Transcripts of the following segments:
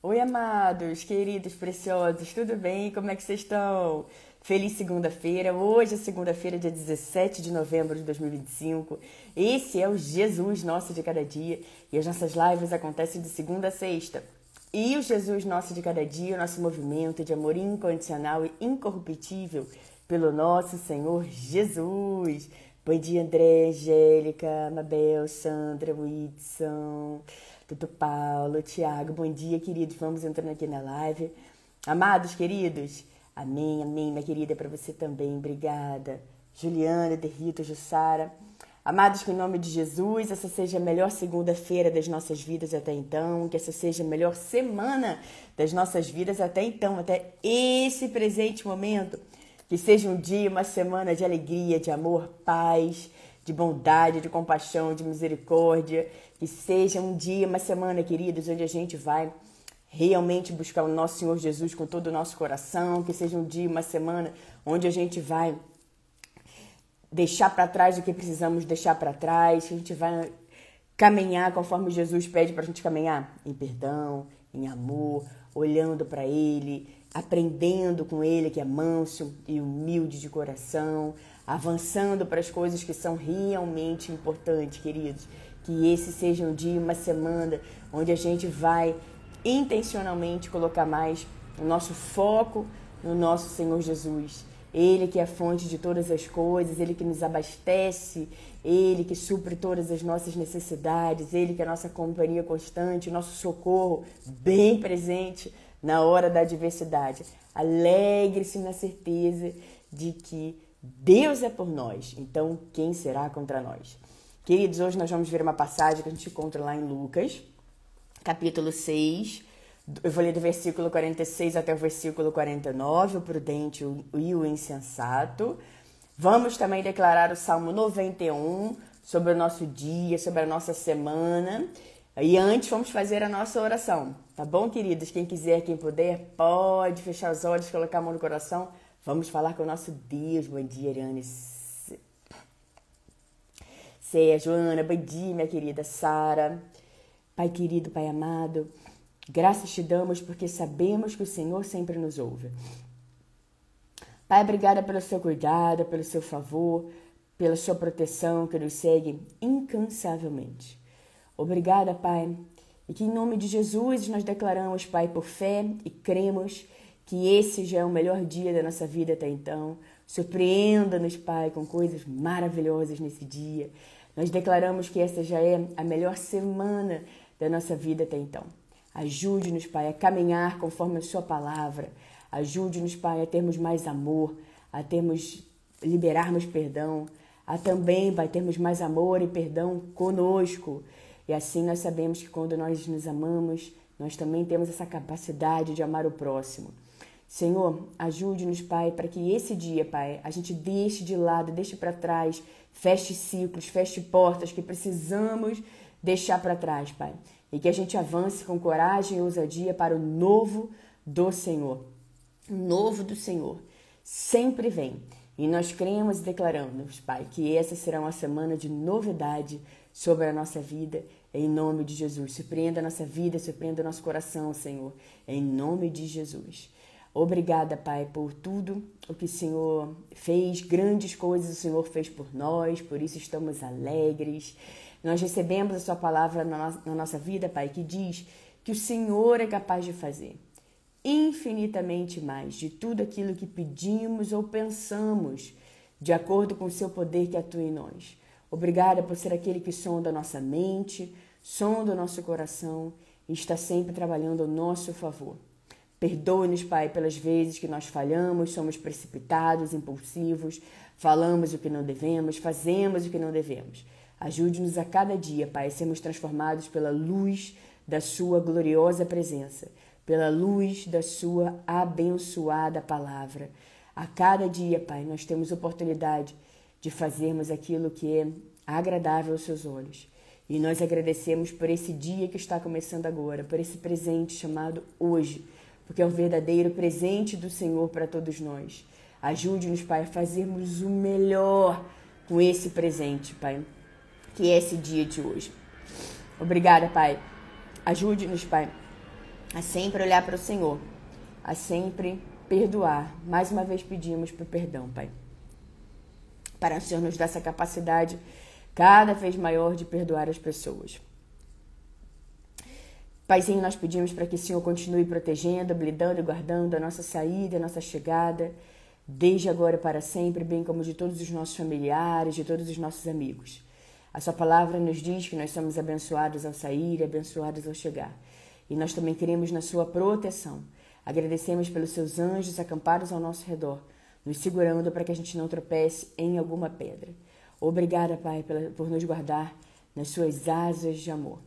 Oi, amados, queridos, preciosos, tudo bem? Como é que vocês estão? Feliz segunda-feira. Hoje é segunda-feira, dia 17 de novembro de 2025. Esse é o Jesus Nosso de Cada Dia e as nossas lives acontecem de segunda a sexta. E o Jesus Nosso de Cada Dia, o nosso movimento de amor incondicional e incorruptível pelo nosso Senhor Jesus. Bom dia, André, Angélica, Mabel, Sandra, Whitson, Tudo Paulo, Tiago. Bom dia, queridos. Vamos entrando aqui na live. Amados, queridos, amém, amém, minha querida, para você também. Obrigada. Juliana, Derrito, Jussara. Amados, que em nome de Jesus, essa seja a melhor segunda-feira das nossas vidas até então, que essa seja a melhor semana das nossas vidas até então, até esse presente momento. Que seja um dia, uma semana de alegria, de amor, paz, de bondade, de compaixão, de misericórdia. Que seja um dia, uma semana, queridos, onde a gente vai realmente buscar o nosso Senhor Jesus com todo o nosso coração. Que seja um dia, uma semana, onde a gente vai deixar para trás o que precisamos deixar para trás. Que a gente vai caminhar conforme Jesus pede para a gente caminhar. Em perdão, em amor, olhando para Ele, aprendendo com Ele que é manso e humilde de coração, avançando para as coisas que são realmente importantes, queridos. Que esse seja um dia, uma semana, onde a gente vai intencionalmente colocar mais o nosso foco no nosso Senhor Jesus. Ele que é a fonte de todas as coisas, Ele que nos abastece, Ele que supre todas as nossas necessidades, Ele que é a nossa companhia constante, o nosso socorro bem presente na hora da adversidade. Alegre-se na certeza de que Deus é por nós, então quem será contra nós? Queridos, hoje nós vamos ver uma passagem que a gente encontra lá em Lucas, capítulo 6, eu vou ler do versículo 46 até o versículo 49, o prudente e o insensato. Vamos também declarar o Salmo 91 sobre o nosso dia, sobre a nossa semana. E antes vamos fazer a nossa oração, tá bom, queridos? Quem quiser, quem puder, pode fechar os olhos, colocar a mão no coração. Vamos falar com o nosso Deus. Bom dia, Ariane. Céia, Joana, bom dia, minha querida Sara. Pai querido, Pai amado, graças te damos porque sabemos que o Senhor sempre nos ouve. Pai, obrigada pelo seu cuidado, pelo seu favor, pela sua proteção que nos segue incansavelmente. Obrigada, Pai, e que em nome de Jesus nós declaramos, Pai, por fé e cremos que esse já é o melhor dia da nossa vida até então. Surpreenda-nos, Pai, com coisas maravilhosas nesse dia. Nós declaramos que essa já é a melhor semana da nossa vida até então. Ajude-nos, Pai, a caminhar conforme a sua palavra. Ajude-nos, Pai, a termos mais amor, a liberarmos perdão, a também, Pai, termos mais amor e perdão conosco. E assim nós sabemos que quando nós nos amamos, nós também temos essa capacidade de amar o próximo. Senhor, ajude-nos, Pai, para que esse dia, Pai, a gente deixe de lado, deixe para trás, feche ciclos, feche portas que precisamos deixar para trás, Pai. E que a gente avance com coragem e ousadia para o novo do Senhor. O novo do Senhor sempre vem. E nós cremos e declaramos, Pai, que essa será uma semana de novidade sobre a nossa vida, em nome de Jesus. Surpreenda a nossa vida, surpreenda o nosso coração, Senhor, em nome de Jesus. Obrigada, Pai, por tudo o que o Senhor fez, grandes coisas o Senhor fez por nós, por isso estamos alegres. Nós recebemos a sua palavra na nossa vida, Pai, que diz que o Senhor é capaz de fazer infinitamente mais de tudo aquilo que pedimos ou pensamos, de acordo com o seu poder que atua em nós. Obrigada por ser aquele que sonda a nossa mente, sonda o nosso coração e está sempre trabalhando ao nosso favor. Perdoe-nos, Pai, pelas vezes que nós falhamos, somos precipitados, impulsivos, falamos o que não devemos, fazemos o que não devemos. Ajude-nos a cada dia, Pai, a sermos transformados pela luz da sua gloriosa presença, pela luz da sua abençoada palavra. A cada dia, Pai, nós temos oportunidade de fazermos aquilo que é agradável aos seus olhos. E nós agradecemos por esse dia que está começando agora, por esse presente chamado hoje, porque é o verdadeiro presente do Senhor para todos nós. Ajude-nos, Pai, a fazermos o melhor com esse presente, Pai, que é esse dia de hoje. Obrigada, Pai. Ajude-nos, Pai, a sempre olhar para o Senhor, a sempre perdoar. Mais uma vez pedimos por perdão, Pai, para o Senhor nos dar essa capacidade cada vez maior de perdoar as pessoas. Paizinho, nós pedimos para que o Senhor continue protegendo, blindando e guardando a nossa saída, a nossa chegada, desde agora e para sempre, bem como de todos os nossos familiares, de todos os nossos amigos. A sua palavra nos diz que nós somos abençoados ao sair e abençoados ao chegar. E nós também queremos na sua proteção. Agradecemos pelos seus anjos acampados ao nosso redor, nos segurando para que a gente não tropece em alguma pedra. Obrigada, Pai, por nos guardar nas suas asas de amor.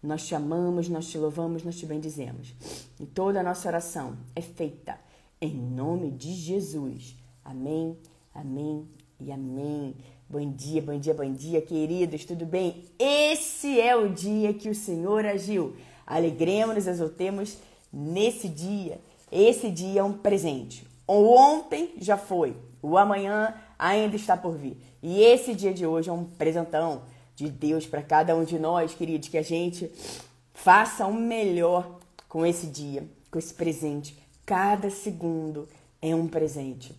Nós te amamos, nós te louvamos, nós te bendizemos. E toda a nossa oração é feita em nome de Jesus. Amém, amém e amém. Bom dia, bom dia, bom dia, queridos, tudo bem? Esse é o dia que o Senhor agiu. Alegremos-nos, exultemos nesse dia. Esse dia é um presente. O ontem já foi, o amanhã ainda está por vir. E esse dia de hoje é um presentão de Deus para cada um de nós, queridos, que a gente faça o melhor com esse dia, com esse presente. Cada segundo é um presente.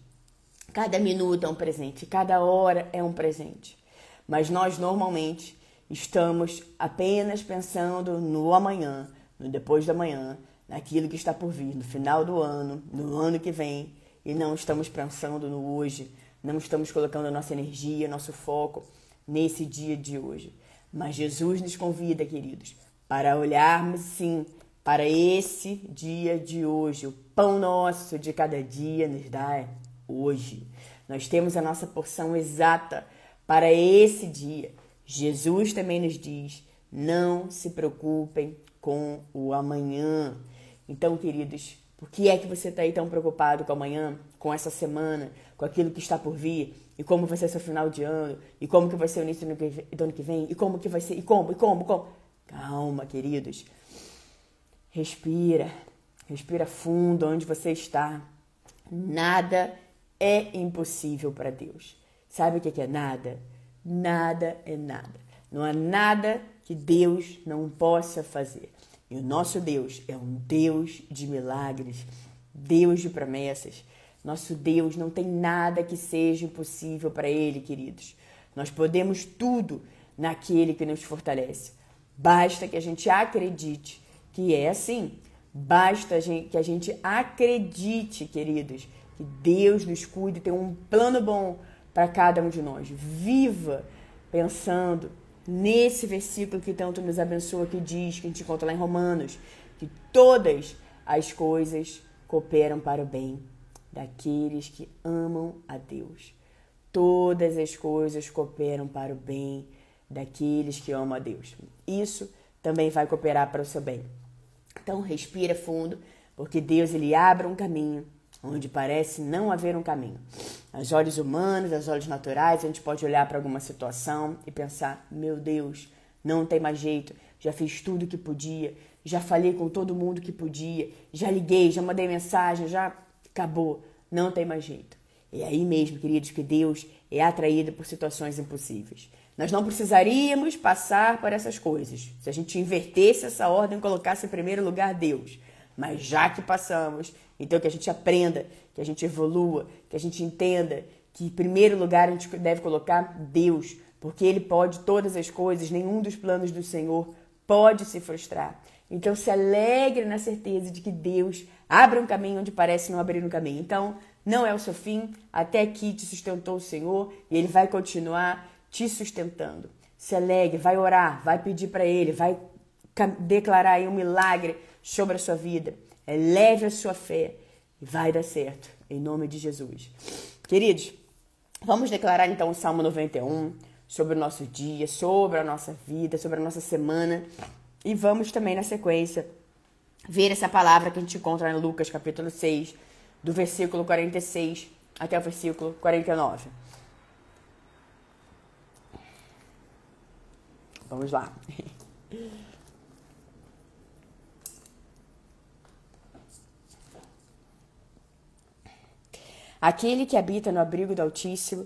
Cada minuto é um presente. Cada hora é um presente. Mas nós normalmente estamos apenas pensando no amanhã, no depois da manhã, naquilo que está por vir, no final do ano, no ano que vem. E não estamos pensando no hoje. Não estamos colocando a nossa energia, nosso foco nesse dia de hoje. Mas Jesus nos convida, queridos, para olharmos sim para esse dia de hoje. O pão nosso de cada dia nos dá hoje. Nós temos a nossa porção exata para esse dia. Jesus também nos diz: não se preocupem com o amanhã. Então, queridos, por que é que você está aí tão preocupado com amanhã, com essa semana, com aquilo que está por vir? E como vai ser seu final de ano? E como que vai ser o início do ano que vem? E como que vai ser? E como? Calma, queridos. Respira. Respira fundo onde você está. Nada é impossível para Deus. Sabe o que é nada? Nada é nada. Não há nada que Deus não possa fazer. E o nosso Deus é um Deus de milagres, Deus de promessas. Nosso Deus não tem nada que seja impossível para Ele, queridos. Nós podemos tudo naquele que nos fortalece. Basta que a gente acredite que é assim. Basta que a gente acredite, queridos, que Deus nos cuida e tem um plano bom para cada um de nós. Viva pensando nesse versículo que tanto nos abençoa, que diz, que a gente encontra lá em Romanos, que todas as coisas cooperam para o bem daqueles que amam a Deus. Todas as coisas cooperam para o bem daqueles que amam a Deus. Isso também vai cooperar para o seu bem. Então, respira fundo, porque Deus ele abre um caminho onde parece não haver um caminho. Aos olhos humanos, aos olhos naturais, a gente pode olhar para alguma situação e pensar: meu Deus, não tem mais jeito, já fiz tudo que podia, já falei com todo mundo que podia, já liguei, já mandei mensagem, já acabou, não tem mais jeito. É aí mesmo, queridos, que Deus é atraído por situações impossíveis. Nós não precisaríamos passar por essas coisas se a gente invertesse essa ordem e colocasse em primeiro lugar Deus. Mas já que passamos, então que a gente aprenda, que a gente evolua, que a gente entenda que em primeiro lugar a gente deve colocar Deus, porque Ele pode todas as coisas, nenhum dos planos do Senhor pode se frustrar. Então se alegre na certeza de que Deus abre um caminho onde parece não abrir um caminho. Então não é o seu fim, até aqui te sustentou o Senhor e Ele vai continuar te sustentando. Se alegre, vai orar, vai pedir para Ele, vai declarar aí um milagre sobre a sua vida. Eleve a sua fé e vai dar certo, em nome de Jesus. Queridos, vamos declarar então o Salmo 91 sobre o nosso dia, sobre a nossa vida, sobre a nossa semana. E vamos também, na sequência, ver essa palavra que a gente encontra em Lucas capítulo 6, do versículo 46 até o versículo 49. Vamos lá. Aquele que habita no abrigo do Altíssimo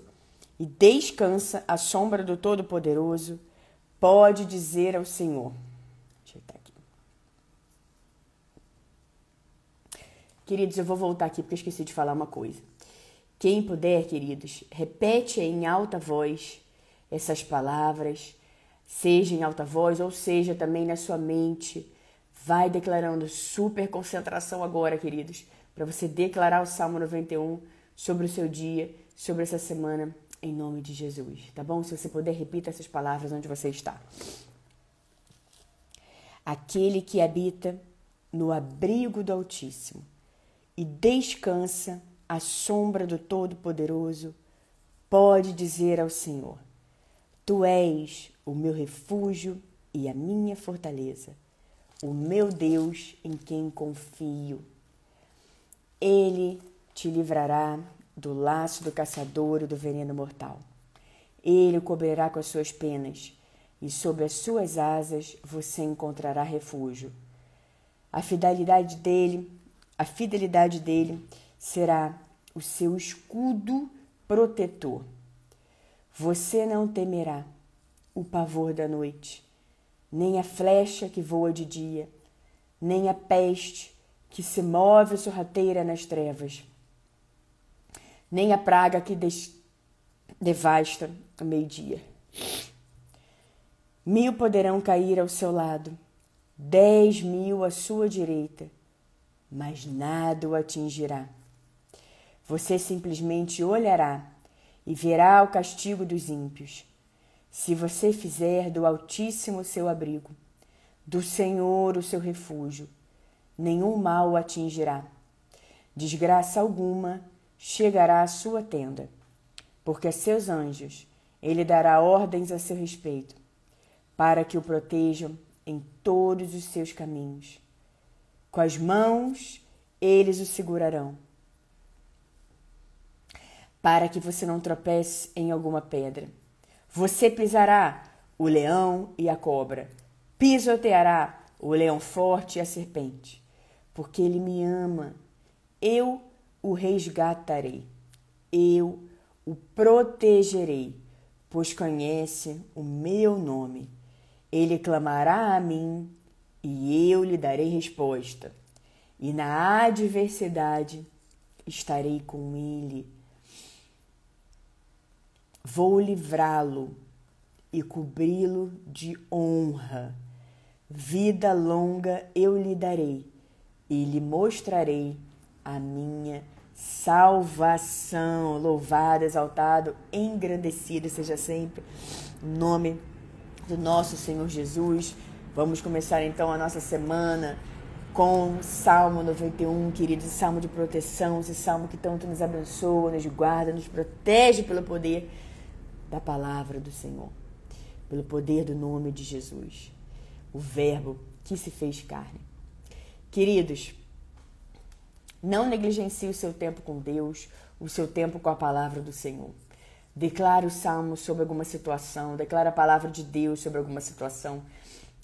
e descansa à sombra do Todo-Poderoso, pode dizer ao Senhor. Deixa eu ajeitar aqui. Queridos, eu vou voltar aqui porque eu esqueci de falar uma coisa. Quem puder, queridos, repete em alta voz essas palavras, seja em alta voz ou seja também na sua mente. Vai declarando super concentração agora, queridos, para você declarar o Salmo 91 sobre o seu dia, sobre essa semana, em nome de Jesus, tá bom? Se você puder, repita essas palavras onde você está. Aquele que habita no abrigo do Altíssimo e descansa à sombra do Todo-Poderoso, pode dizer ao Senhor: Tu és o meu refúgio e a minha fortaleza, o meu Deus em quem confio. Ele te livrará do laço do caçador e do veneno mortal. Ele o cobrirá com as suas penas, e sob as suas asas você encontrará refúgio. A fidelidade dele será o seu escudo protetor. Você não temerá o pavor da noite, nem a flecha que voa de dia, nem a peste que se move sorrateira nas trevas, nem a praga que devasta ao meio-dia. 1000 poderão cair ao seu lado, 10.000 à sua direita, mas nada o atingirá. Você simplesmente olhará e verá o castigo dos ímpios. Se você fizer do Altíssimo seu abrigo, do Senhor o seu refúgio, nenhum mal o atingirá. Desgraça alguma chegará à sua tenda, porque a seus anjos ele dará ordens a seu respeito, para que o protejam em todos os seus caminhos. Com as mãos eles o segurarão, para que você não tropece em alguma pedra. Você pisará o leão e a cobra, pisoteará o leão forte e a serpente, porque ele me ama. Eu o resgatarei, eu o protegerei, pois conhece o meu nome. Ele clamará a mim e eu lhe darei resposta, e na adversidade estarei com ele. Vou livrá-lo e cobri-lo de honra. Vida longa eu lhe darei e lhe mostrarei a minha salvação. Louvado, exaltado, engrandecido seja sempre o nome do nosso Senhor Jesus. Vamos começar então a nossa semana com Salmo 91, queridos, salmo de proteção, esse salmo que tanto nos abençoa, nos guarda, nos protege pelo poder da palavra do Senhor, pelo poder do nome de Jesus, o Verbo que se fez carne. Queridos, não negligencie o seu tempo com Deus, o seu tempo com a palavra do Senhor. Declare o salmo sobre alguma situação, declare a palavra de Deus sobre alguma situação.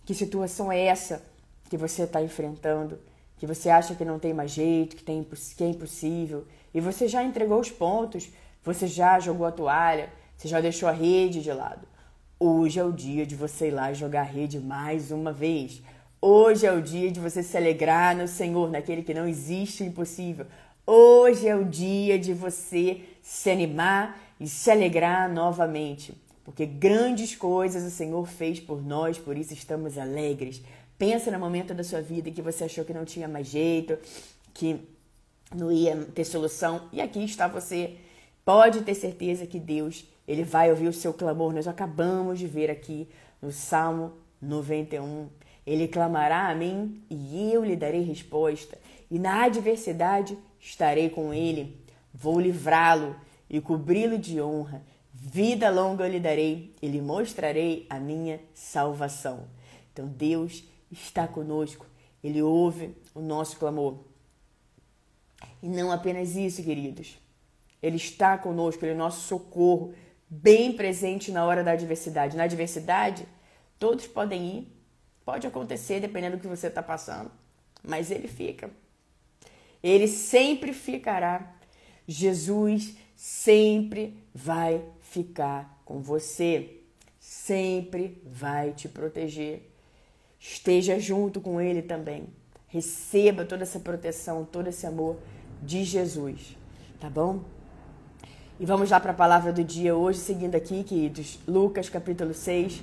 Que situação é essa que você está enfrentando, que você acha que não tem mais jeito, que é impossível, e você já entregou os pontos, você já jogou a toalha, você já deixou a rede de lado. Hoje é o dia de você ir lá jogar a rede mais uma vez. Hoje é o dia de você se alegrar no Senhor, naquele que não existe impossível. Hoje é o dia de você se animar e se alegrar novamente, porque grandes coisas o Senhor fez por nós, por isso estamos alegres. Pensa no momento da sua vida que você achou que não tinha mais jeito, que não ia ter solução, e aqui está você. Pode ter certeza que Deus, ele vai ouvir o seu clamor. Nós acabamos de ver aqui no Salmo 91. Ele clamará a mim e eu lhe darei resposta, e na adversidade estarei com ele. Vou livrá-lo e cobri-lo de honra. Vida longa eu lhe darei e lhe mostrarei a minha salvação. Então Deus está conosco, ele ouve o nosso clamor. E não apenas isso, queridos. Ele está conosco, ele é o nosso socorro, bem presente na hora da adversidade. Na adversidade, todos podem ir, pode acontecer dependendo do que você está passando, mas ele fica. Ele sempre ficará. Jesus sempre vai ficar com você, sempre vai te proteger. Esteja junto com ele também. Receba toda essa proteção, todo esse amor de Jesus, tá bom? E vamos lá para a palavra do dia hoje, seguindo aqui, queridos, Lucas capítulo 6,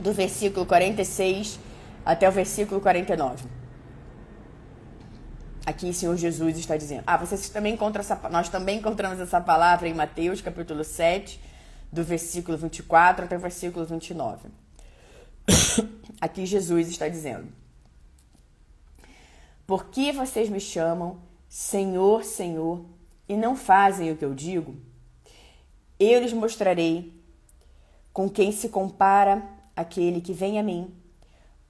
do versículo 46 até o versículo 49. Aqui o Senhor Jesus está dizendo, nós também encontramos essa palavra em Mateus capítulo 7, do versículo 24 até o versículo 29. Aqui Jesus está dizendo: por que vocês me chamam Senhor, Senhor, e não fazem o que eu digo? Eu lhes mostrarei com quem se compara aquele que vem a mim,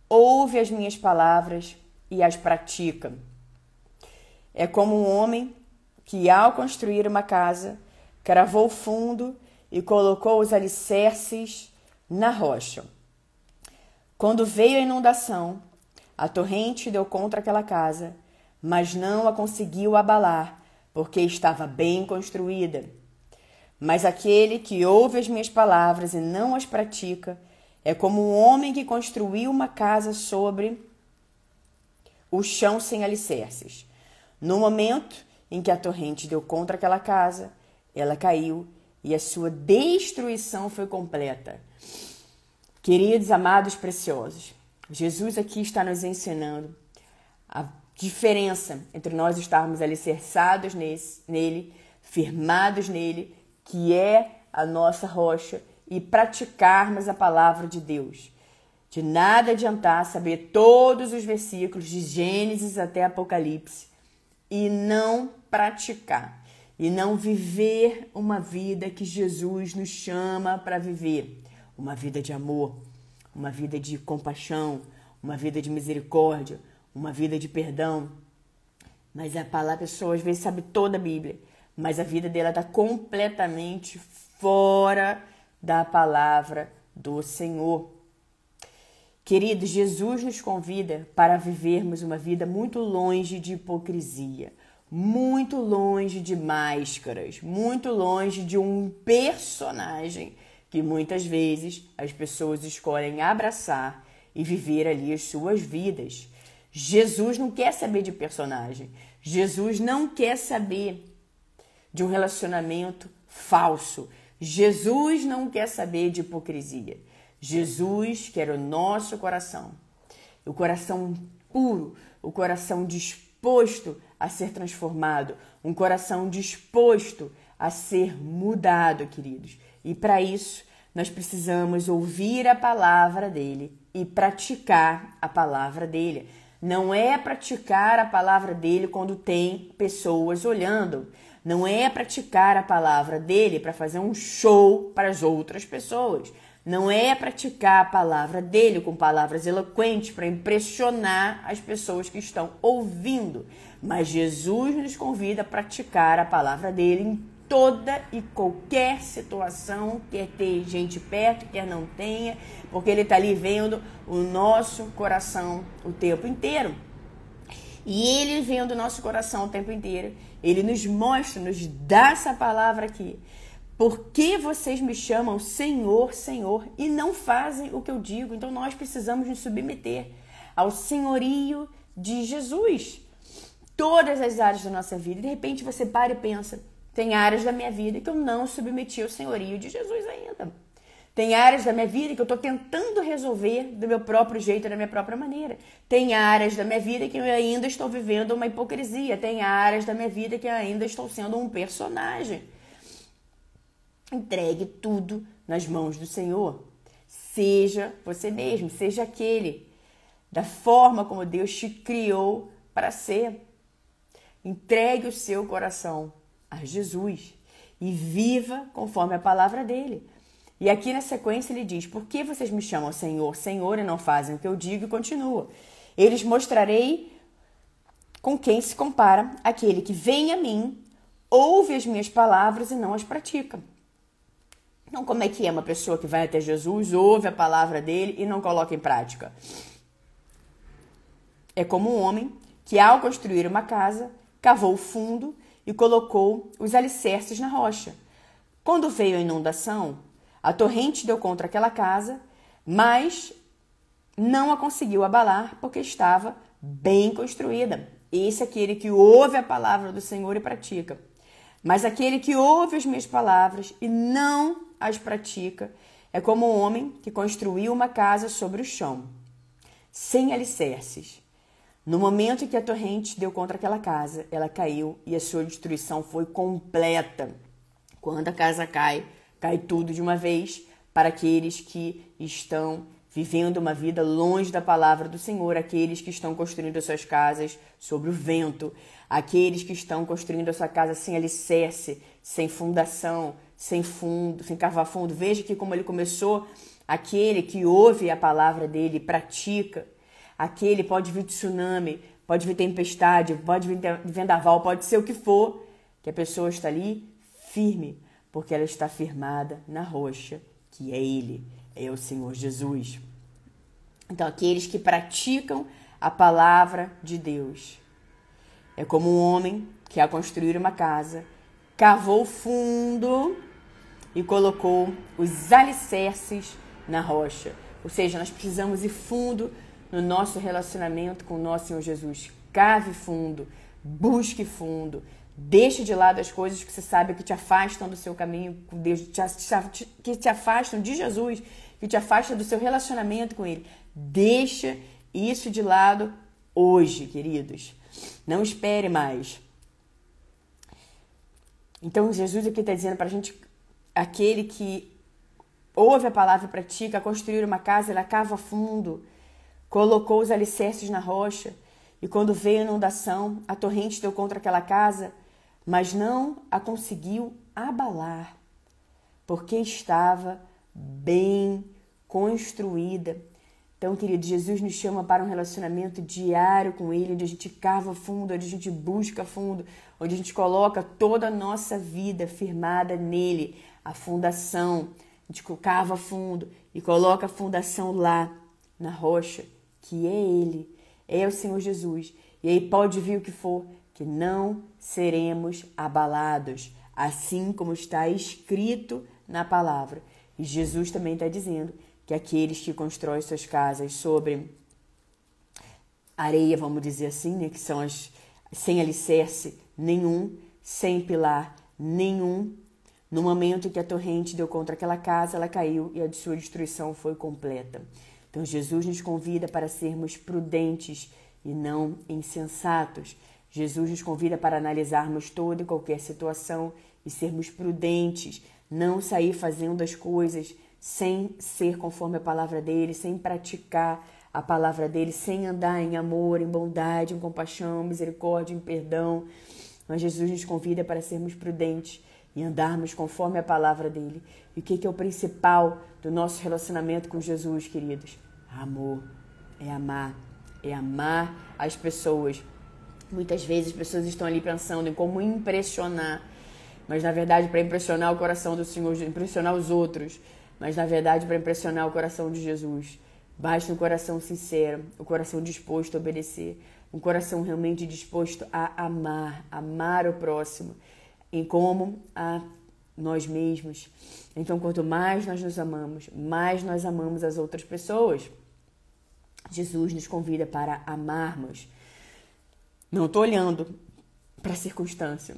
ouve as minhas palavras e as pratica. É como um homem que, ao construir uma casa, cravou fundo e colocou os alicerces na rocha. Quando veio a inundação, a torrente deu contra aquela casa, mas não a conseguiu abalar, porque estava bem construída. Mas aquele que ouve as minhas palavras e não as pratica é como um homem que construiu uma casa sobre o chão sem alicerces. No momento em que a torrente deu contra aquela casa, ela caiu e a sua destruição foi completa. Queridos, amados, preciosos, Jesus aqui está nos ensinando a diferença entre nós estarmos alicerçados nele, firmados nele, que é a nossa rocha, e praticarmos a palavra de Deus. De nada adiantar saber todos os versículos de Gênesis até Apocalipse e não praticar, e não viver uma vida que Jesus nos chama para viver. Uma vida de amor, uma vida de compaixão, uma vida de misericórdia, uma vida de perdão. Mas a pessoa às vezes sabe toda a Bíblia, mas a vida dela está completamente fora da palavra do Senhor. Queridos, Jesus nos convida para vivermos uma vida muito longe de hipocrisia, muito longe de máscaras, muito longe de um personagem que muitas vezes as pessoas escolhem abraçar e viver ali as suas vidas. Jesus não quer saber de personagem. Jesus não quer saber de um relacionamento falso. Jesus não quer saber de hipocrisia. Jesus quer o nosso coração. O coração puro, o coração disposto a ser transformado, um coração disposto a ser mudado, queridos. E para isso, nós precisamos ouvir a palavra dele e praticar a palavra dele. Não é praticar a palavra dele quando tem pessoas olhando. Não é praticar a palavra dele para fazer um show para as outras pessoas. Não é praticar a palavra dele com palavras eloquentes para impressionar as pessoas que estão ouvindo. Mas Jesus nos convida a praticar a palavra dele em toda e qualquer situação, quer ter gente perto, quer não tenha, porque ele está ali vendo o nosso coração o tempo inteiro. E ele vendo o nosso coração o tempo inteiro, ele nos mostra, nos dá essa palavra aqui. Por que vocês me chamam Senhor, Senhor, e não fazem o que eu digo? Então nós precisamos nos submeter ao senhorio de Jesus. Todas as áreas da nossa vida. De repente você para e pensa, tem áreas da minha vida que eu não submeti ao senhorio de Jesus ainda. Tem áreas da minha vida que eu estou tentando resolver do meu próprio jeito, da minha própria maneira. Tem áreas da minha vida que eu ainda estou vivendo uma hipocrisia. Tem áreas da minha vida que eu ainda estou sendo um personagem. Entregue tudo nas mãos do Senhor. Seja você mesmo, seja aquele da forma como Deus te criou para ser. Entregue o seu coração a Jesus e viva conforme a palavra dele. E aqui na sequência ele diz, por que vocês me chamam Senhor, Senhor e não fazem o que eu digo? E continua, eu lhes mostrarei com quem se compara aquele que vem a mim, ouve as minhas palavras e não as pratica. Então como é que é uma pessoa que vai até Jesus, ouve a palavra dele e não coloca em prática? É como um homem que ao construir uma casa, cavou o fundo e colocou os alicerces na rocha. Quando veio a inundação, a torrente deu contra aquela casa, mas não a conseguiu abalar porque estava bem construída. Esse é aquele que ouve a palavra do Senhor e pratica. Mas aquele que ouve as minhas palavras e não as pratica é como um homem que construiu uma casa sobre o chão, sem alicerces. No momento em que a torrente deu contra aquela casa, ela caiu e a sua destruição foi completa. Quando a casa cai, cai tudo de uma vez para aqueles que estão vivendo uma vida longe da palavra do Senhor, aqueles que estão construindo as suas casas sobre o vento, aqueles que estão construindo a sua casa sem alicerce, sem fundação, sem fundo, sem cavar fundo. Veja que como ele começou, aquele que ouve a palavra dele, pratica, aquele pode vir tsunami, pode vir tempestade, pode vir vendaval, pode ser o que for, que a pessoa está ali firme, porque ela está firmada na rocha, que é ele, é o Senhor Jesus. Então, aqueles que praticam a palavra de Deus. É como um homem que, ao construir uma casa, cavou fundo e colocou os alicerces na rocha. Ou seja, nós precisamos ir fundo no nosso relacionamento com o nosso Senhor Jesus. Cave fundo, busque fundo, deixe de lado as coisas que você sabe que te afastam do seu caminho com Deus, que te afastam de Jesus, que te afastam do seu relacionamento com Ele. Deixa isso de lado hoje, queridos. Não espere mais. Então, Jesus aqui está dizendo para a gente, aquele que ouve a palavra e pratica, construir uma casa, ela cava fundo, colocou os alicerces na rocha, e quando veio a inundação, a torrente deu contra aquela casa, mas não a conseguiu abalar, porque estava bem construída. Então, querido, Jesus nos chama para um relacionamento diário com Ele, onde a gente cava fundo, onde a gente busca fundo, onde a gente coloca toda a nossa vida firmada nele, a fundação. A gente cava fundo e coloca a fundação lá, na rocha, que é Ele, é o Senhor Jesus. E aí pode vir o que for, que não seremos abalados, assim como está escrito na palavra. E Jesus também está dizendo que aqueles que constroem suas casas sobre areia, vamos dizer assim, né, que são as sem alicerce nenhum, sem pilar nenhum, no momento que a torrente deu contra aquela casa, ela caiu e a sua destruição foi completa. Então Jesus nos convida para sermos prudentes e não insensatos. Jesus nos convida para analisarmos toda e qualquer situação e sermos prudentes, não sair fazendo as coisas sem ser conforme a palavra dele, sem praticar a palavra dele, sem andar em amor, em bondade, em compaixão, misericórdia, em perdão. Mas Jesus nos convida para sermos prudentes e andarmos conforme a palavra dele. E o que é o principal do nosso relacionamento com Jesus, queridos? Amor. É amar as pessoas. Muitas vezes as pessoas estão ali pensando em como impressionar, mas na verdade para impressionar o coração do Senhor, impressionar os outros, mas na verdade para impressionar o coração de Jesus. Basta um coração sincero, um coração disposto a obedecer, um coração realmente disposto a amar o próximo, em como a nós mesmos. Então, quanto mais nós nos amamos, mais nós amamos as outras pessoas. Jesus nos convida para amarmos. Não estou olhando para a circunstância,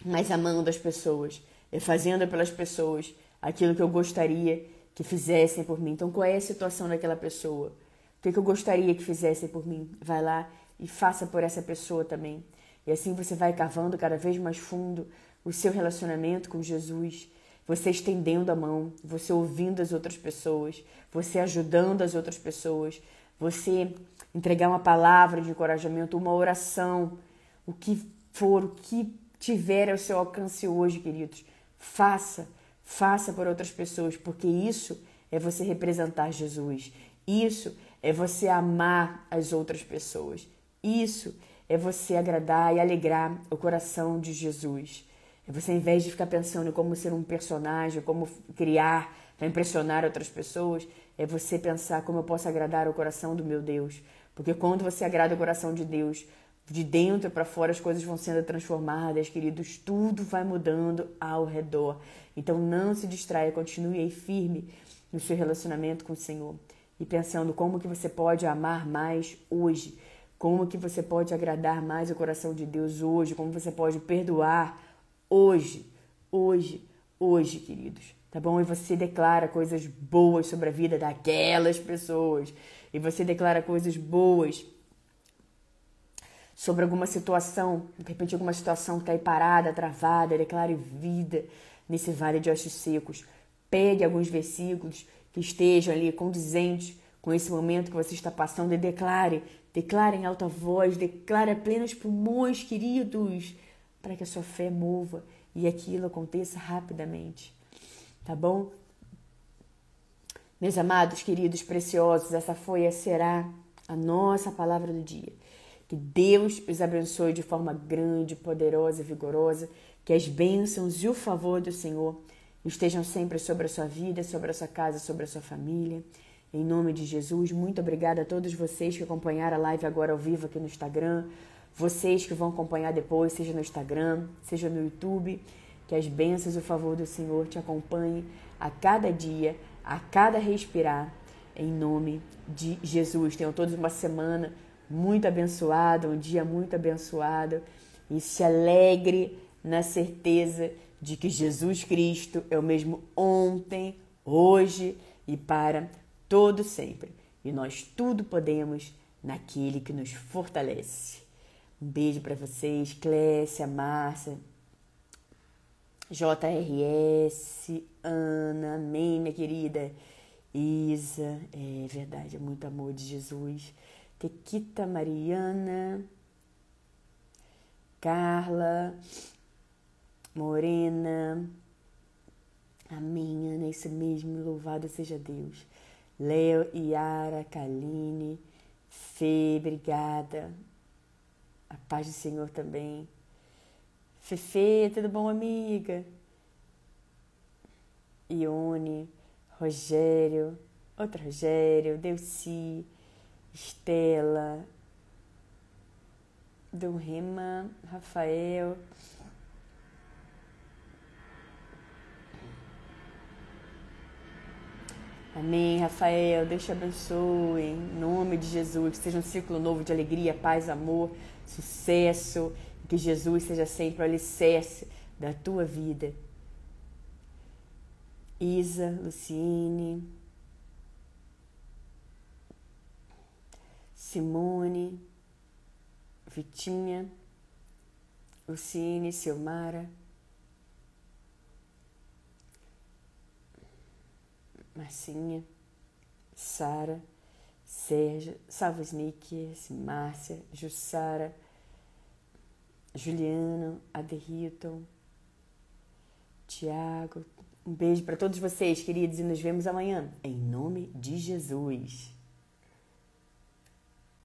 mas amando as pessoas, e fazendo pelas pessoas aquilo que eu gostaria que fizessem por mim. Então, qual é a situação daquela pessoa? O que eu gostaria que fizessem por mim? Vai lá e faça por essa pessoa também. E assim você vai cavando cada vez mais fundo o seu relacionamento com Jesus, você estendendo a mão, você ouvindo as outras pessoas, você ajudando as outras pessoas, você entregar uma palavra de encorajamento, uma oração, o que for, o que tiver ao seu alcance hoje, queridos, faça por outras pessoas, porque isso é você representar Jesus, isso é você amar as outras pessoas, isso é você agradar e alegrar o coração de Jesus. É você, ao invés de ficar pensando em como ser um personagem, como criar para impressionar outras pessoas, é você pensar como eu posso agradar o coração do meu Deus. Porque quando você agrada o coração de Deus, de dentro para fora as coisas vão sendo transformadas, queridos, tudo vai mudando ao redor. Então não se distraia, continue aí firme no seu relacionamento com o Senhor. e pensando como que você pode amar mais hoje, como que você pode agradar mais o coração de Deus hoje, como você pode perdoar hoje, queridos, tá bom? E você declara coisas boas sobre a vida daquelas pessoas, e você declara coisas boas sobre alguma situação, de repente alguma situação que está aí parada, travada, declare vida nesse vale de ossos secos. Pegue alguns versículos que estejam ali condizentes com esse momento que você está passando e declare em alta voz, declare a plenos pulmões, queridos, para que a sua fé mova e aquilo aconteça rapidamente, tá bom? Meus amados, queridos, preciosos, essa foi e será a nossa palavra do dia. Que Deus os abençoe de forma grande, poderosa e vigorosa, que as bênçãos e o favor do Senhor estejam sempre sobre a sua vida, sobre a sua casa, sobre a sua família. Em nome de Jesus, muito obrigada a todos vocês que acompanharam a live agora ao vivo aqui no Instagram, vocês que vão acompanhar depois, seja no Instagram, seja no YouTube, que as bênçãos e o favor do Senhor te acompanhem a cada dia, a cada respirar, em nome de Jesus. Tenham todos uma semana muito abençoada, um dia muito abençoado, e se alegre na certeza de que Jesus Cristo é o mesmo ontem, hoje e para todo sempre. E nós tudo podemos naquele que nos fortalece. Um beijo para vocês, Clécia, Márcia, JRS, Ana, amém, minha querida. Isa, é verdade, é muito amor de Jesus. Tequita, Mariana, Carla, Morena, amém, Ana, isso mesmo, louvado seja Deus. Léo, Yara, Kaline, Fê, obrigada. A paz do Senhor também. Fefe, tudo bom, amiga? Ione, Rogério, outro Rogério, Delci, Estela, Dom Rema, Rafael. Amém, Rafael, Deus te abençoe, em nome de Jesus, que seja um ciclo novo de alegria, paz, amor, sucesso, que Jesus seja sempre o alicerce da tua vida. Isa, Luciene, Simone, Vitinha, Luciene, Silmara, Marcinha, Sara, Sérgio, Salva Snick, Márcia, Jussara, Juliano, Aderrilton, Tiago. Um beijo para todos vocês, queridos, e nos vemos amanhã, em nome de Jesus.